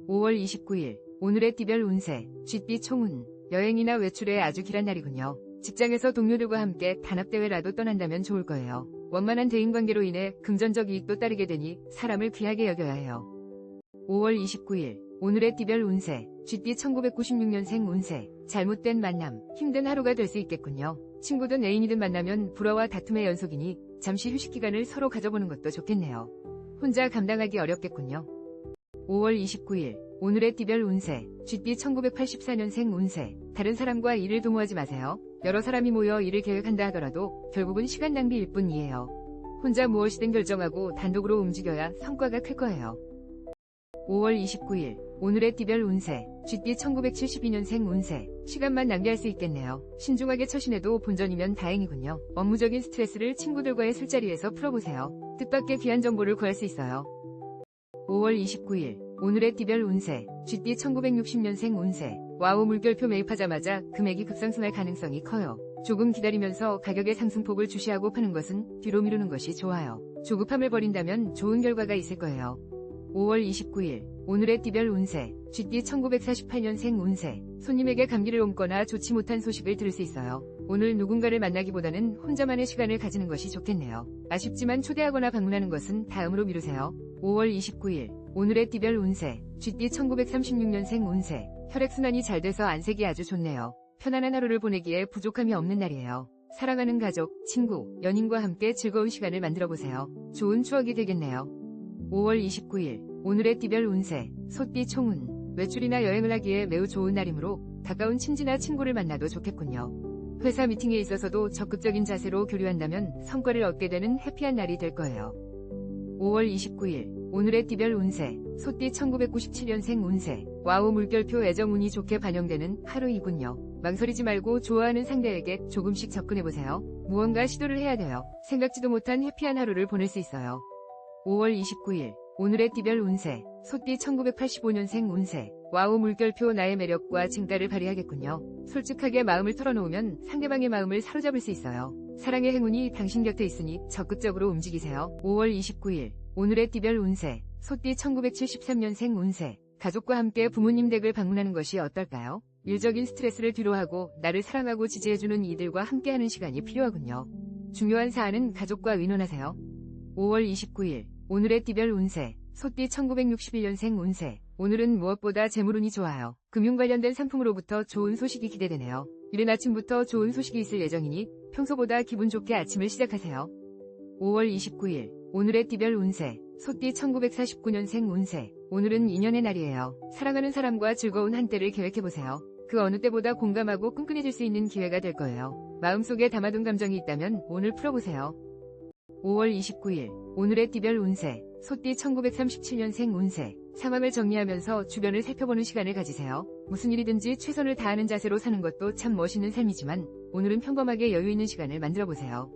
5월 29일 오늘의 띠별 운세, 쥐띠 총운. 여행이나 외출에 아주 길한 날이군요. 직장에서 동료들과 함께 단합대회라도 떠난다면 좋을 거예요. 원만한 대인관계로 인해 금전적 이익도 따르게 되니 사람을 귀하게 여겨야 해요. 5월 29일 오늘의 띠별 운세, 쥐띠 1996년생 운세. 잘못된 만남, 힘든 하루가 될 수 있겠군요. 친구든 애인이든 만나면 불화와 다툼의 연속이니 잠시 휴식 기간을 서로 가져보는 것도 좋겠네요. 혼자 감당하기 어렵겠군요. 5월 29일 오늘의 띠별 운세, 쥐띠 1984년생 운세. 다른 사람과 일을 도모하지 마세요. 여러 사람이 모여 일을 계획한다 하더라도 결국은 시간 낭비일 뿐이에요. 혼자 무엇이든 결정하고 단독으로 움직여야 성과가 클 거예요. 5월 29일 오늘의 띠별 운세, 쥐띠 1972년생 운세. 시간만 낭비할 수 있겠네요. 신중하게 처신해도 본전이면 다행이군요. 업무적인 스트레스를 친구들과의 술자리에서 풀어보세요. 뜻밖의 귀한 정보를 구할 수 있어요. 5월 29일 오늘의 띠별 운세, 쥐띠 1960년생 운세. 와우, 물결표 매입하자마자 금액이 급상승할 가능성이 커요. 조금 기다리면서 가격의 상승폭을 주시하고 파는 것은 뒤로 미루는 것이 좋아요. 조급함을 버린다면 좋은 결과가 있을 거예요. 5월 29일 오늘의 띠별 운세, 쥐띠 1948년생 운세. 손님에게 감기를 옮거나 좋지 못한 소식을 들을 수 있어요. 오늘 누군가를 만나기보다는 혼자만의 시간을 가지는 것이 좋겠네요. 아쉽지만 초대하거나 방문하는 것은 다음으로 미루세요. 5월 29일 오늘의 띠별 운세, 쥐띠 1936년생 운세. 혈액순환이 잘 돼서 안색이 아주 좋네요. 편안한 하루를 보내기에 부족함이 없는 날이에요. 사랑하는 가족, 친구, 연인과 함께 즐거운 시간을 만들어보세요. 좋은 추억이 되겠네요. 5월 29일 오늘의 띠별 운세, 소띠 총운. 외출이나 여행을 하기에 매우 좋은 날이므로 가까운 친지나 친구를 만나도 좋겠군요. 회사 미팅에 있어서도 적극적인 자세로 교류한다면 성과를 얻게 되는 해피한 날이 될 거예요. 5월 29일 오늘의 띠별 운세, 소띠 1997년생 운세. 와우, 물결표 애정운이 좋게 반영되는 하루이군요. 망설이지 말고 좋아하는 상대에게 조금씩 접근해보세요. 무언가 시도를 해야 돼요. 생각지도 못한 해피한 하루를 보낼 수 있어요. 5월 29일 오늘의 띠별 운세, 소띠 1985년생 운세. 와우, 물결표 나의 매력과 증가를 발휘하겠군요. 솔직하게 마음을 털어놓으면 상대방의 마음을 사로잡을 수 있어요. 사랑의 행운이 당신 곁에 있으니 적극적으로 움직이세요. 5월 29일 오늘의 띠별 운세, 소띠 1973년생 운세. 가족과 함께 부모님 댁을 방문하는 것이 어떨까요? 일적인 스트레스를 뒤로하고 나를 사랑하고 지지해주는 이들과 함께하는 시간이 필요하군요. 중요한 사안은 가족과 의논하세요. 5월 29일 오늘의 띠별 운세, 소띠 1961년생 운세. 오늘은 무엇보다 재물운이 좋아요. 금융 관련된 상품으로부터 좋은 소식이 기대되네요. 이른 아침부터 좋은 소식이 있을 예정이니 평소보다 기분 좋게 아침을 시작하세요. 5월 29일 오늘의 띠별 운세, 소띠 1949년생 운세. 오늘은 인연의 날이에요. 사랑하는 사람과 즐거운 한때를 계획해보세요. 그 어느 때보다 공감하고 끈끈해질 수 있는 기회가 될 거예요. 마음속에 담아둔 감정이 있다면 오늘 풀어보세요. 5월 29일 오늘의 띠별 운세, 소띠 1937년생 운세. 상황을 정리하면서 주변을 살펴보는 시간을 가지세요. 무슨 일이든지 최선을 다하는 자세로 사는 것도 참 멋있는 삶이지만 오늘은 평범하게 여유 있는 시간을 만들어보세요.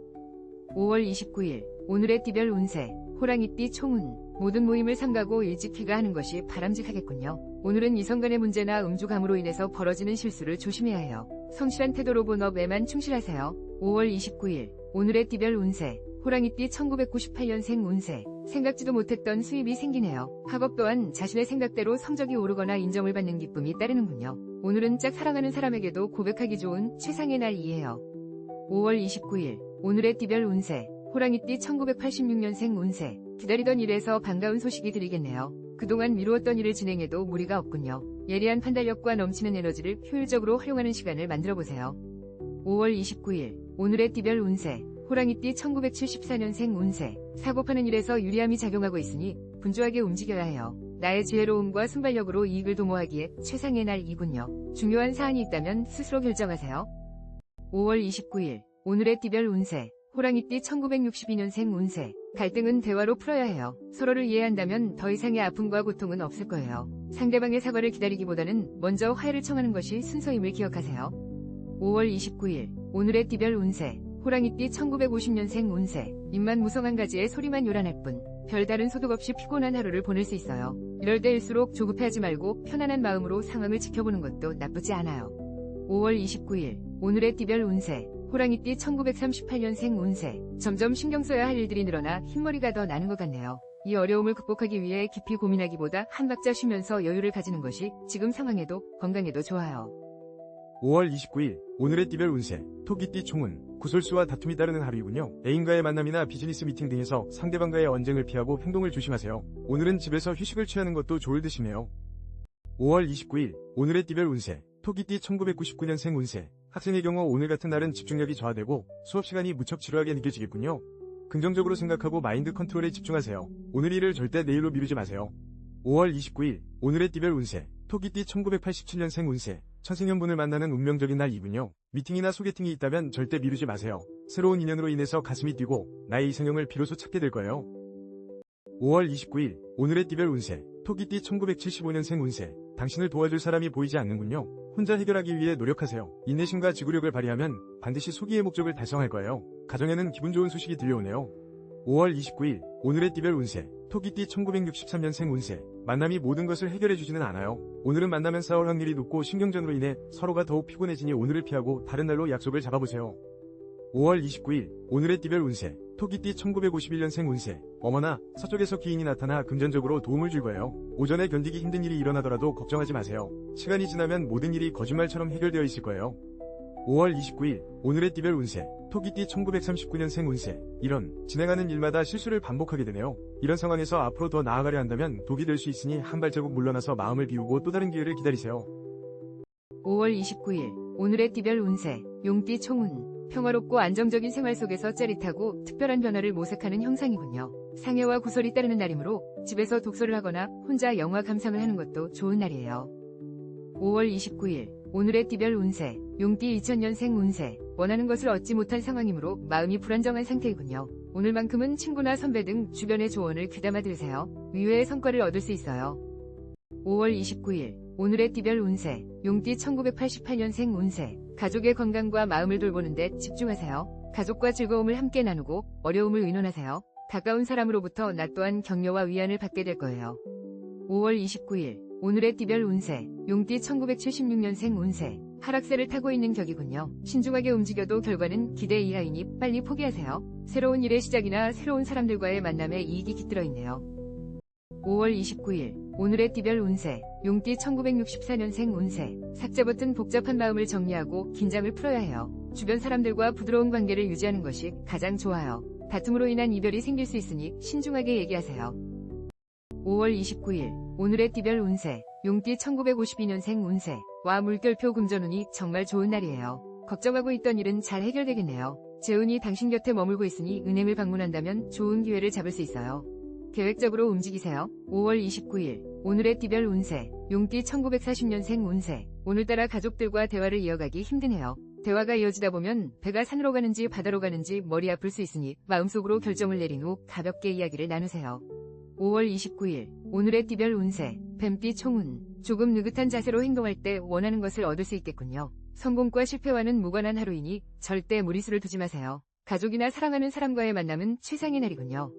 5월 29일 오늘의 띠별 운세, 호랑이띠 총운. 모든 모임을 삼가고 일찍 귀가하는 것이 바람직하겠군요. 오늘은 이성 간의 문제나 음주감으로 인해서 벌어지는 실수를 조심해야 해요. 성실한 태도로 본업에만 충실하세요. 5월 29일 오늘의 띠별 운세, 호랑이띠 1998년생 운세. 생각지도 못했던 수입이 생기네요. 학업 또한 자신의 생각대로 성적이 오르거나 인정을 받는 기쁨이 따르는군요. 오늘은 짝 사랑하는 사람에게도 고백하기 좋은 최상의 날이에요. 5월 29일 오늘의 띠별 운세, 호랑이띠 1986년생 운세. 기다리던 일에서 반가운 소식이 들리겠네요. 그동안 미루었던 일을 진행해도 무리가 없군요. 예리한 판단력과 넘치는 에너지를 효율적으로 활용하는 시간을 만들어보세요. 5월 29일 오늘의 띠별 운세, 호랑이띠 1974년생 운세. 사고 파는 일에서 유리함이 작용하고 있으니 분주하게 움직여야 해요. 나의 지혜로움과 순발력으로 이익을 도모하기에 최상의 날이군요. 중요한 사안이 있다면 스스로 결정하세요. 5월 29일 오늘의 띠별 운세, 호랑이띠 1962년생 운세. 갈등은 대화로 풀어야 해요. 서로를 이해한다면 더 이상의 아픔과 고통은 없을 거예요. 상대방의 사과를 기다리기보다는 먼저 화해를 청하는 것이 순서임을 기억하세요. 5월 29일 오늘의 띠별 운세, 호랑이띠 1950년생 운세. 입만 무성한 가지에 소리만 요란할 뿐 별다른 소득 없이 피곤한 하루를 보낼 수 있어요. 이럴 때일수록 조급해하지 말고 편안한 마음으로 상황을 지켜보는 것도 나쁘지 않아요. 5월 29일 오늘의 띠별 운세, 호랑이띠 1938년생 운세. 점점 신경 써야 할 일들이 늘어나 흰머리가 더 나는 것 같네요. 이 어려움을 극복하기 위해 깊이 고민하기보다 한 박자 쉬면서 여유를 가지는 것이 지금 상황에도 건강에도 좋아요. 5월 29일 오늘의 띠별 운세 토끼띠 총운 구설수와 다툼이 따르는 하루이군요. 애인과의 만남이나 비즈니스 미팅 등에서 상대방과의 언쟁을 피하고 행동을 조심하세요. 오늘은 집에서 휴식을 취하는 것도 좋을 듯이네요. 5월 29일 오늘의 띠별 운세 토끼띠 1999년생 운세 학생의 경우 오늘 같은 날은 집중력이 저하되고 수업 시간이 무척 지루하게 느껴지겠군요. 긍정적으로 생각하고 마인드 컨트롤에 집중하세요. 오늘 일을 절대 내일로 미루지 마세요. 5월 29일 오늘의 띠별 운세 토끼띠 1987년생 운세 천생연분을 만나는 운명적인 날이군요. 미팅이나 소개팅이 있다면 절대 미루지 마세요. 새로운 인연으로 인해서 가슴이 뛰고 나의 이상형을 비로소 찾게 될 거예요. 5월 29일 오늘의 띠별 운세 토끼띠 1975년생 운세 당신을 도와줄 사람이 보이지 않는군요. 혼자 해결하기 위해 노력하세요. 인내심과 지구력을 발휘하면 반드시 소기의 목적을 달성할 거예요. 가정에는 기분 좋은 소식이 들려오네요. 5월 29일 오늘의 띠별 운세 토끼띠 1963년생 운세 만남이 모든 것을 해결해주지는 않아요. 오늘은 만나면 싸울 확률이 높고 신경전으로 인해 서로가 더욱 피곤해지니 오늘을 피하고 다른 날로 약속을 잡아보세요. 5월 29일 오늘의 띠별 운세 토끼띠 1951년생 운세 어머나 서쪽에서 기인이 나타나 금전적으로 도움을 줄 거예요. 오전에 견디기 힘든 일이 일어나더라도 걱정하지 마세요. 시간이 지나면 모든 일이 거짓말처럼 해결되어 있을 거예요. 5월 29일 오늘의 띠별 운세 토끼띠 1939년생 운세 이런 진행하는 일마다 실수를 반복하게 되네요. 이런 상황에서 앞으로 더 나아가려 한다면 독이 될 수 있으니 한 발자국 물러나서 마음을 비우고 또 다른 기회를 기다리세요. 5월 29일 오늘의 띠별 운세 용띠 총운 평화롭고 안정적인 생활 속에서 짜릿하고 특별한 변화를 모색하는 형상이군요. 상해와 구설이 따르는 날이므로 집에서 독서를 하거나 혼자 영화 감상을 하는 것도 좋은 날이에요. 5월 29일 오늘의 띠별 운세 용띠 2000년생 운세 원하는 것을 얻지 못한 상황이므로 마음이 불안정한 상태이군요. 오늘만큼은 친구나 선배 등 주변의 조언을 귀담아 들으세요. 의외의 성과를 얻을 수 있어요. 5월 29일 오늘의 띠별 운세 용띠 1988년생 운세 가족의 건강과 마음을 돌보는 데 집중하세요. 가족과 즐거움을 함께 나누고 어려움을 의논하세요. 가까운 사람으로부터 나 또한 격려와 위안을 받게 될 거예요. 5월 29일 오늘의 띠별 운세 용띠 1976년생 운세 하락세를 타고 있는 격이군요. 신중하게 움직여도 결과는 기대 이하이니 빨리 포기하세요. 새로운 일의 시작이나 새로운 사람들과의 만남에 이익이 깃들어 있네요. 5월 29일 오늘의 띠별 운세 용띠 1964년생 운세 삭제 버튼 복잡한 마음을 정리하고 긴장을 풀어야 해요. 주변 사람들과 부드러운 관계를 유지하는 것이 가장 좋아요. 다툼으로 인한 이별이 생길 수 있으니 신중하게 얘기하세요. 5월 29일 오늘의 띠별 운세 용띠 1952년생 운세 와 물결표 금전운이 정말 좋은 날이에요. 걱정하고 있던 일은 잘 해결되겠네요. 재운이 당신 곁에 머물고 있으니 은행을 방문한다면 좋은 기회를 잡을 수 있어요. 계획적으로 움직이세요. 5월 29일 오늘의 띠별 운세 용띠 1940년생 운세 오늘따라 가족들과 대화를 이어가기 힘드네요. 대화가 이어지다 보면 배가 산으로 가는지 바다로 가는지 머리 아플 수 있으니 마음속으로 결정을 내린 후 가볍게 이야기를 나누세요. 5월 29일 오늘의 띠별 운세 뱀띠 총운 조금 느긋한 자세로 행동할 때 원하는 것을 얻을 수 있겠군요. 성공과 실패와는 무관한 하루이니 절대 무리수를 두지 마세요. 가족이나 사랑하는 사람과의 만남은 최상의 날이군요.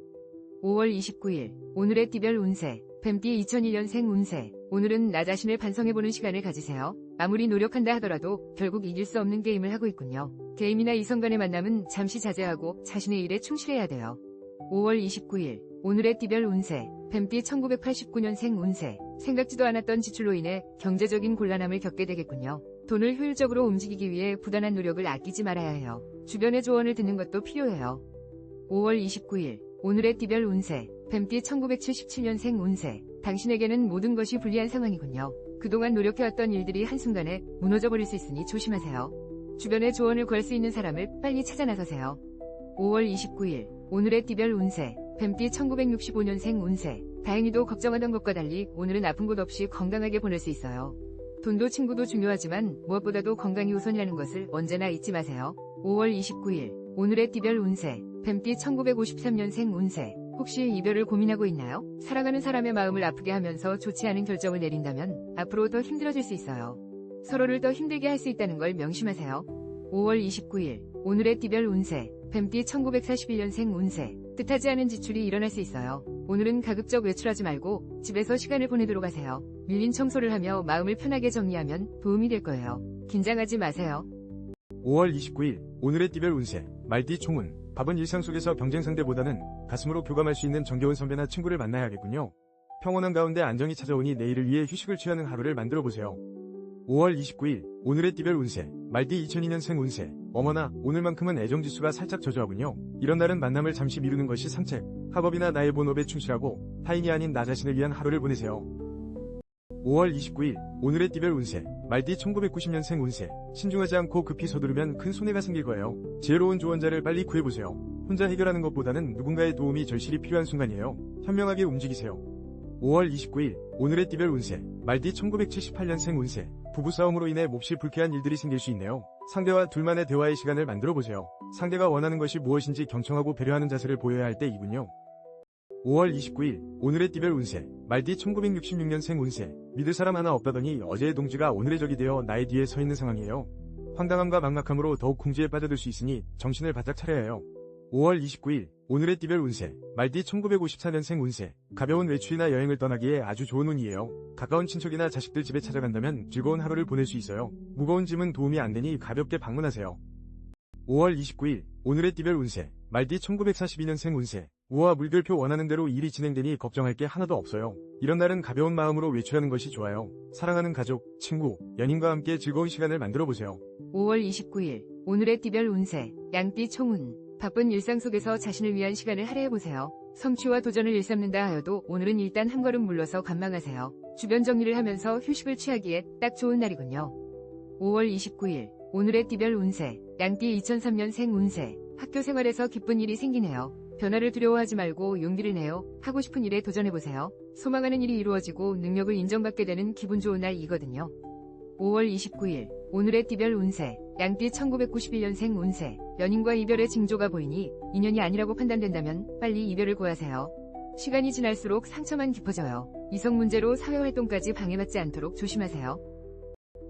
5월 29일 오늘의 띠별 운세 뱀띠 2001년생 운세 오늘은 나 자신을 반성해보는 시간을 가지세요. 아무리 노력한다 하더라도 결국 이길 수 없는 게임을 하고 있군요. 게임이나 이성 간의 만남은 잠시 자제하고 자신의 일에 충실해야 돼요. 5월 29일 오늘의 띠별 운세 뱀띠 1989년생 운세 생각지도 않았던 지출로 인해 경제적인 곤란함을 겪게 되겠군요. 돈을 효율적으로 움직이기 위해 부단한 노력을 아끼지 말아야 해요. 주변의 조언을 듣는 것도 필요해요. 5월 29일 오늘의 띠별 운세 뱀띠 1977년생 운세 당신에게는 모든 것이 불리한 상황이군요. 그동안 노력해왔던 일들이 한순간에 무너져버릴 수 있으니 조심하세요. 주변의 조언을 구할 수 있는 사람을 빨리 찾아 나서세요. 5월 29일 오늘의 띠별 운세 뱀띠 1965년생 운세 다행히도 걱정하던 것과 달리 오늘은 아픈 곳 없이 건강하게 보낼 수 있어요. 돈도 친구도 중요하지만 무엇보다도 건강이 우선이라는 것을 언제나 잊지 마세요. 5월 29일 오늘의 띠별 운세 뱀띠 1953년생 운세 혹시 이별을 고민하고 있나요? 사랑하는 사람의 마음을 아프게 하면서 좋지 않은 결정을 내린다면 앞으로 더 힘들어질 수 있어요. 서로를 더 힘들게 할 수 있다는 걸 명심하세요. 5월 29일 오늘의 띠별 운세 뱀띠 1941년생 운세 뜻하지 않은 지출이 일어날 수 있어요. 오늘은 가급적 외출하지 말고 집에서 시간을 보내도록 하세요. 밀린 청소를 하며 마음을 편하게 정리하면 도움이 될 거예요. 긴장하지 마세요. 5월 29일 오늘의 띠별 운세 말띠 총운 바쁜 일상 속에서 경쟁 상대보다는 가슴으로 교감할 수 있는 정겨운 선배나 친구를 만나야겠군요. 평온한 가운데 안정이 찾아오니 내일을 위해 휴식을 취하는 하루를 만들어보세요. 5월 29일 오늘의 띠별 운세 말띠 2002년생 운세 어머나 오늘만큼은 애정지수가 살짝 저조하군요. 이런 날은 만남을 잠시 미루는 것이 상책, 학업이나 나의 본업에 충실하고 타인이 아닌 나 자신을 위한 하루를 보내세요. 5월 29일 오늘의 띠별 운세 말띠 1990년생 운세 신중하지 않고 급히 서두르면 큰 손해가 생길 거예요. 지혜로운 조언자를 빨리 구해보세요. 혼자 해결하는 것보다는 누군가의 도움이 절실히 필요한 순간이에요. 현명하게 움직이세요. 5월 29일 오늘의 띠별 운세 말띠 1978년생 운세 부부싸움으로 인해 몹시 불쾌한 일들이 생길 수 있네요. 상대와 둘만의 대화의 시간을 만들어보세요. 상대가 원하는 것이 무엇인지 경청하고 배려하는 자세를 보여야 할 때이군요. 5월 29일 오늘의 띠별 운세 말띠 1966년생 운세 믿을 사람 하나 없다더니 어제의 동지가 오늘의 적이 되어 나의 뒤에 서 있는 상황이에요. 황당함과 막막함으로 더욱 궁지에 빠져들 수 있으니 정신을 바짝 차려야 해요. 5월 29일 오늘의 띠별 운세 말띠 1954년생 운세 가벼운 외출이나 여행을 떠나기에 아주 좋은 운이에요. 가까운 친척이나 자식들 집에 찾아간다면 즐거운 하루를 보낼 수 있어요. 무거운 짐은 도움이 안 되니 가볍게 방문하세요. 5월 29일 오늘의 띠별 운세 말띠 1942년생 운세 우와 물결표 원하는 대로 일이 진행되니 걱정할 게 하나도 없어요. 이런 날은 가벼운 마음으로 외출하는 것이 좋아요. 사랑하는 가족, 친구, 연인과 함께 즐거운 시간을 만들어보세요. 5월 29일 오늘의 띠별 운세 양띠 총운 바쁜 일상 속에서 자신을 위한 시간을 할애해보세요. 성취와 도전을 일삼는다 하여도 오늘은 일단 한 걸음 물러서 관망하세요. 주변 정리를 하면서 휴식을 취하기에 딱 좋은 날이군요. 5월 29일 오늘의 띠별 운세 양띠 2003년생 운세 학교 생활에서 기쁜 일이 생기네요. 변화를 두려워하지 말고 용기를 내어 하고 싶은 일에 도전해보세요. 소망하는 일이 이루어지고 능력을 인정받게 되는 기분 좋은 날이거든요. 5월 29일 오늘의 띠별 운세 양띠 1991년생 운세 연인과 이별의 징조가 보이니 인연이 아니라고 판단된다면 빨리 이별을 고하세요. 시간이 지날수록 상처만 깊어져요. 이성 문제로 사회활동까지 방해받지 않도록 조심하세요.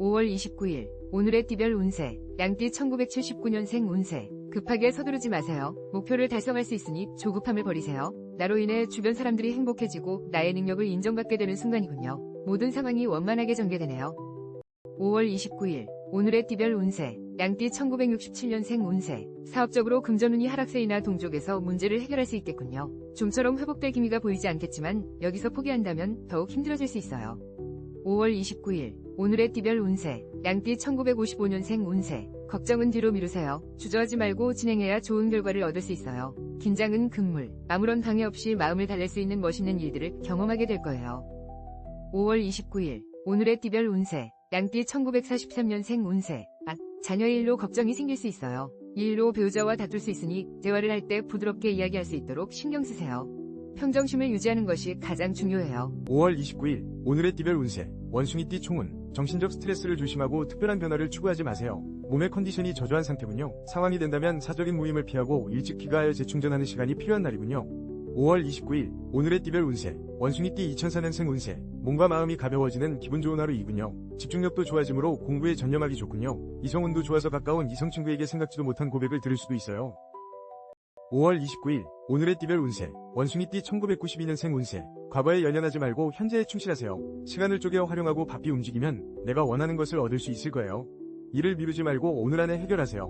5월 29일 오늘의 띠별 운세 양띠 1979년생 운세 급하게 서두르지 마세요. 목표를 달성할 수 있으니 조급함을 버리세요. 나로 인해 주변 사람들이 행복해지고 나의 능력을 인정받게 되는 순간이군요. 모든 상황이 원만하게 전개되네요. 5월 29일 오늘의 띠별 운세 양띠 1967년생 운세 사업적으로 금전운이 하락세이나 동족에서 문제를 해결할 수 있겠군요. 좀처럼 회복될 기미가 보이지 않겠지만 여기서 포기한다면 더욱 힘들어질 수 있어요. 5월 29일 오늘의 띠별 운세 양띠 1955년생 운세 걱정은 뒤로 미루세요. 주저하지 말고 진행해야 좋은 결과를 얻을 수 있어요. 긴장은 금물 아무런 방해 없이 마음을 달랠 수 있는 멋있는 일들을 경험하게 될 거예요. 5월 29일 오늘의 띠별 운세 양띠 1943년생 운세 자녀의 일로 걱정이 생길 수 있어요. 이 일로 배우자와 다툴 수 있으니 대화를 할 때 부드럽게 이야기할 수 있도록 신경 쓰세요. 평정심을 유지하는 것이 가장 중요해요. 5월 29일 오늘의 띠별 운세 원숭이띠 총운 정신적 스트레스를 조심하고 특별한 변화를 추구하지 마세요. 몸의 컨디션이 저조한 상태군요. 상황이 된다면 사적인 모임을 피하고 일찍 귀가하여 재충전하는 시간이 필요한 날이군요. 5월 29일 오늘의 띠별 운세 원숭이띠 2004년생 운세 몸과 마음이 가벼워지는 기분 좋은 하루이군요. 집중력도 좋아지므로 공부에 전념하기 좋군요. 이성운도 좋아서 가까운 이성친구에게 생각지도 못한 고백을 들을 수도 있어요. 5월 29일 오늘의 띠별 운세 원숭이띠 1992년생 운세 과거에 연연하지 말고 현재에 충실하세요. 시간을 쪼개 활용하고 바삐 움직이면 내가 원하는 것을 얻을 수 있을 거예요. 일을 미루지 말고 오늘 안에 해결하세요.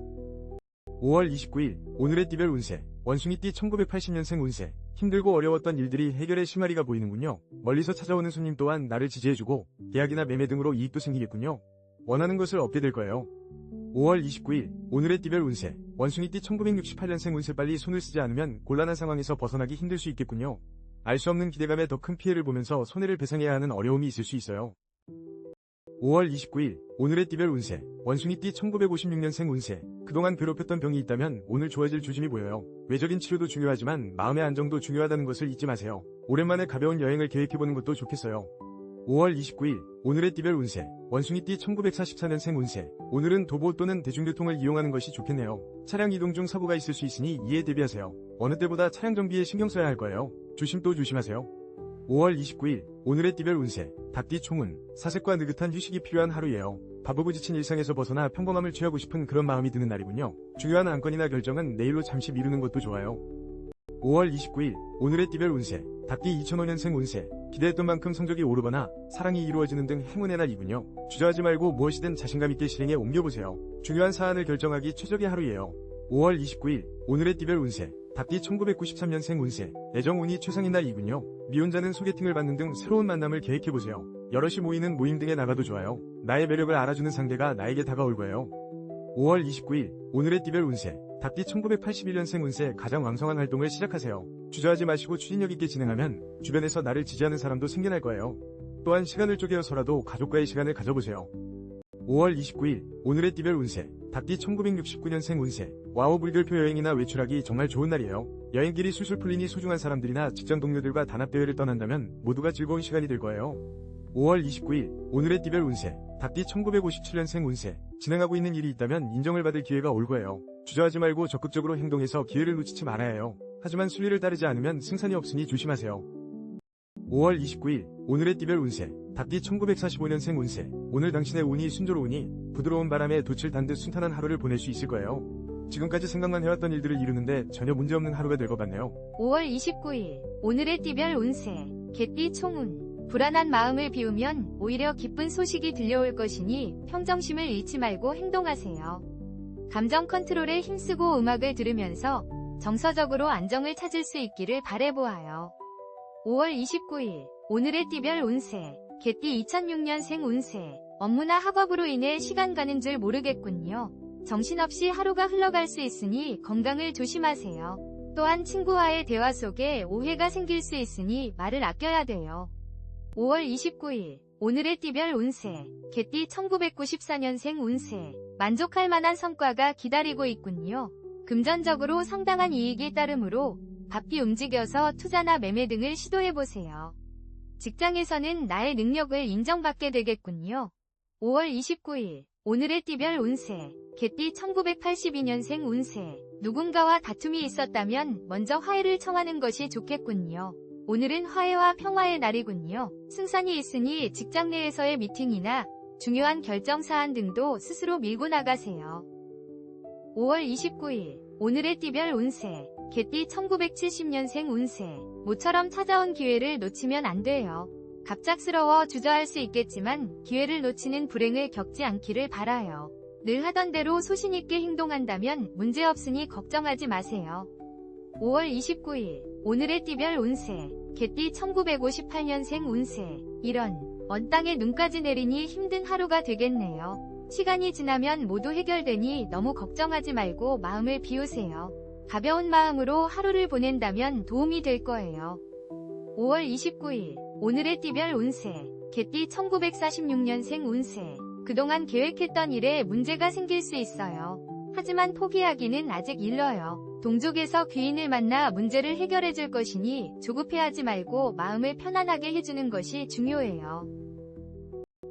5월 29일 오늘의 띠별 운세 원숭이띠 1980년생 운세 힘들고 어려웠던 일들이 해결의 실마리가 보이는군요. 멀리서 찾아오는 손님 또한 나를 지지해주고 계약이나 매매 등으로 이익도 생기겠군요. 원하는 것을 얻게 될 거예요. 5월 29일 오늘의 띠별 운세 원숭이띠 1968년생 운세 빨리 손을 쓰지 않으면 곤란한 상황에서 벗어나기 힘들 수 있겠군요. 알 수 없는 기대감에 더 큰 피해를 보면서 손해를 배상해야 하는 어려움이 있을 수 있어요. 5월 29일 오늘의 띠별 운세 원숭이띠 1956년생 운세 그동안 괴롭혔던 병이 있다면 오늘 좋아질 조짐이 보여요. 외적인 치료도 중요하지만 마음의 안정도 중요하다는 것을 잊지 마세요. 오랜만에 가벼운 여행을 계획해보는 것도 좋겠어요. 5월 29일 오늘의 띠별 운세 원숭이띠 1944년생 운세 오늘은 도보 또는 대중교통을 이용하는 것이 좋겠네요. 차량 이동 중 사고가 있을 수 있으니 이에 대비하세요. 어느 때보다 차량 정비에 신경 써야 할 거예요. 조심도 조심하세요. 5월 29일 오늘의 띠별 운세 닭띠 총운 사색과 느긋한 휴식이 필요한 하루예요. 바쁘고 지친 일상에서 벗어나 평범함을 취하고 싶은 그런 마음이 드는 날이군요. 중요한 안건이나 결정은 내일로 잠시 미루는 것도 좋아요. 5월 29일 오늘의 띠별 운세 닭띠 2005년생 운세 기대했던 만큼 성적이 오르거나 사랑이 이루어지는 등 행운의 날이군요. 주저하지 말고 무엇이든 자신감 있게 실행에 옮겨보세요. 중요한 사안을 결정하기 최적의 하루예요. 5월 29일 오늘의 띠별 운세 답띠 1993년생 운세 애정운이 최상인 날이군요. 미혼자는 소개팅을 받는 등 새로운 만남을 계획해보세요. 여럿이 모이는 모임 등에 나가도 좋아요. 나의 매력을 알아주는 상대가 나에게 다가올 거예요. 5월 29일 오늘의 띠별 운세 답띠 1981년생 운세 가장 왕성한 활동을 시작하세요. 주저하지 마시고 추진력 있게 진행하면 주변에서 나를 지지하는 사람도 생겨날 거예요. 또한 시간을 쪼개어서라도 가족과의 시간을 가져보세요. 5월 29일 오늘의 띠별 운세 답띠 1969년생 운세 와우 물결표 여행이나 외출하기 정말 좋은 날이에요. 여행길이 술술 풀리니 소중한 사람들이나 직장 동료들과 단합대회를 떠난다면 모두가 즐거운 시간이 될 거예요. 5월 29일 오늘의 띠별 운세 답띠 1957년생 운세 진행하고 있는 일이 있다면 인정을 받을 기회가 올 거예요. 주저하지 말고 적극적으로 행동해서 기회를 놓치지 말아야 해요. 하지만 순리를 따르지 않으면 승산이 없으니 조심하세요. 5월 29일 오늘의 띠별 운세 답띠 1945년생 운세 오늘 당신의 운이 순조로우니 부드러운 바람에 돛을 단 듯 순탄한 하루를 보낼 수 있을 거예요. 지금까지 생각만 해왔던 일들을 이루는데 전혀 문제없는 하루가 될 것 같네요. 5월 29일 오늘의 띠별 운세 개띠 총운 불안한 마음을 비우면 오히려 기쁜 소식이 들려올 것이니 평정심을 잃지 말고 행동하세요. 감정 컨트롤에 힘쓰고 음악을 들으면서 정서적으로 안정을 찾을 수 있기를 바라보아요. 5월 29일 오늘의 띠별 운세 개띠 2006년생 운세 업무나 학업으로 인해 시간 가는 줄 모르겠군요. 정신없이 하루가 흘러갈 수 있으니 건강을 조심하세요. 또한 친구와의 대화 속에 오해가 생길 수 있으니 말을 아껴야 돼요. 5월 29일 오늘의 띠별 운세 개띠 1994년생 운세 만족할 만한 성과가 기다리고 있군요. 금전적으로 상당한 이익이 따르므로 바삐 움직여서 투자나 매매 등을 시도해보세요. 직장에서는 나의 능력을 인정받게 되겠군요. 5월 29일 오늘의 띠별 운세 개띠 1982년생 운세 누군가와 다툼이 있었다면 먼저 화해를 청하는 것이 좋겠군요. 오늘은 화해와 평화의 날이군요. 승산이 있으니 직장 내에서의 미팅이나 중요한 결정사안 등도 스스로 밀고 나가세요. 5월 29일 오늘의 띠별 운세 개띠 1970년생 운세 모처럼 찾아온 기회를 놓치면 안 돼요. 갑작스러워 주저할 수 있겠지만 기회를 놓치는 불행을 겪지 않기를 바라요. 늘 하던 대로 소신있게 행동한다면 문제없으니 걱정하지 마세요. 5월 29일 오늘의 띠별 운세 개띠 1958년생 운세 이런 먼 땅에 눈까지 내리니 힘든 하루가 되겠네요. 시간이 지나면 모두 해결되니 너무 걱정하지 말고 마음을 비우세요. 가벼운 마음으로 하루를 보낸다면 도움이 될 거예요. 5월 29일 오늘의 띠별 운세 개띠 1946년생 운세 그동안 계획했던 일에 문제가 생길 수 있어요. 하지만 포기하기는 아직 일러요. 동족에서 귀인을 만나 문제를 해결해 줄 것이니 조급해하지 말고 마음을 편안하게 해주는 것이 중요해요.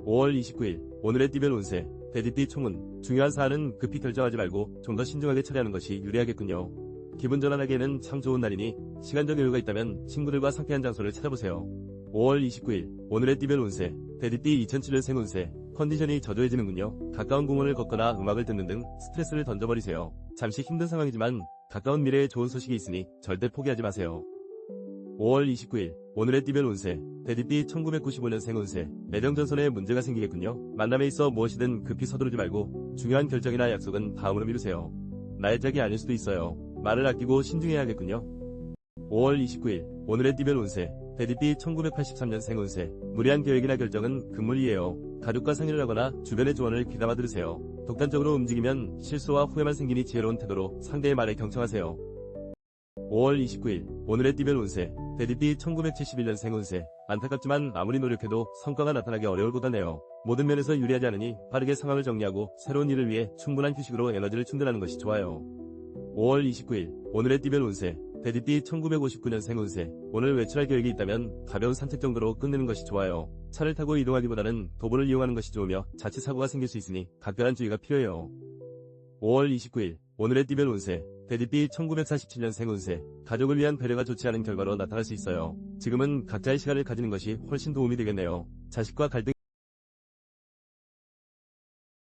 5월 29일 오늘의 띠별 운세 대디띠 총운 중요한 사안은 급히 결정하지 말고 좀 더 신중하게 처리하는 것이 유리하겠군요. 기분 전환하기에는 참 좋은 날이니 시간적 여유가 있다면 친구들과 상쾌한 장소를 찾아보세요. 5월 29일 오늘의 띠별 운세 대디띠 2007년생 운세 컨디션이 저조해지는군요. 가까운 공원을 걷거나 음악을 듣는 등 스트레스를 던져버리세요. 잠시 힘든 상황이지만 가까운 미래에 좋은 소식이 있으니 절대 포기하지 마세요. 5월 29일 오늘의 띠별 운세 대디띠 1995년생 운세 매정전선에 문제가 생기겠군요. 만남에 있어 무엇이든 급히 서두르지 말고 중요한 결정이나 약속은 다음으로 미루세요. 나의 짝이 아닐 수도 있어요. 말을 아끼고 신중해야겠군요. 5월 29일 오늘의 띠별 운세 대디띠 1983년생 운세 무리한 계획이나 결정은 금물이에요. 가족과 상의를 하거나 주변의 조언을 귀담아 들으세요. 독단적으로 움직이면 실수와 후회만 생기니 지혜로운 태도로 상대의 말에 경청하세요. 5월 29일 오늘의 띠별 운세 대디띠 1971년생 운세 안타깝지만 아무리 노력해도 성과가 나타나기 어려울 것 같네요. 모든 면에서 유리하지 않으니 빠르게 상황을 정리하고 새로운 일을 위해 충분한 휴식으로 에너지를 충전하는 것이 좋아요. 5월 29일 오늘의 띠별 운세 대디띠 1959년생 운세 오늘 외출할 계획이 있다면 가벼운 산책 정도로 끝내는 것이 좋아요. 차를 타고 이동하기보다는 도보를 이용하는 것이 좋으며 자칫 사고가 생길 수 있으니 각별한 주의가 필요해요. 5월 29일 오늘의 띠별 운세 대디띠 1947년생 운세 가족을 위한 배려가 좋지 않은 결과로 나타날 수 있어요. 지금은 각자의 시간을 가지는 것이 훨씬 도움이 되겠네요. 자식과 갈등이